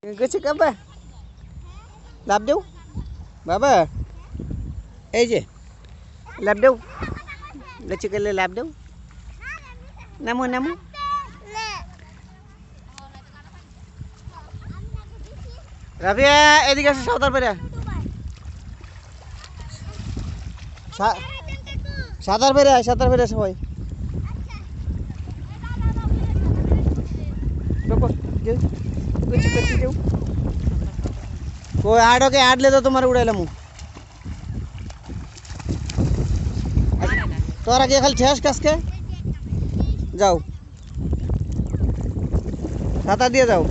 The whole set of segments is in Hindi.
গেছে কাবা লাভ দেও বাবা এই যে লাভ দেও গেছে গেলে লাভ দেও নামো নামো রাফিয়া এদিকে আসো সাঁতার পেরে সাঁতার পেরে সবাই कोई आड़ के आड़ ले तो तुम्हारे उड़े लमु तोरा के खाली छेस कस के जाओ छाता दिए जाओ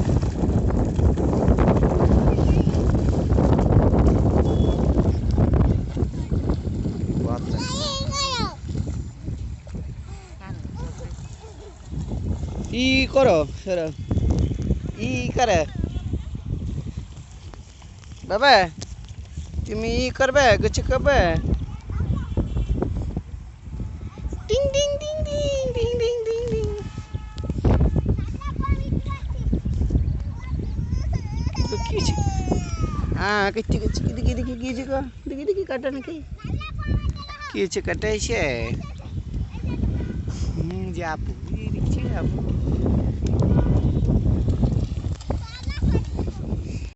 ई करो सर ई करे बाबा तुम ई करबे कुछ करबे टिंग टिंग टिंग टिंग टिंग टिंग टिंग टिंग हाँ किच्ची किच्ची दिखी दिखी कीजिए को दिखी दिखी काटा नहीं कीजिए काटा इसे जापू ये दिखी जापू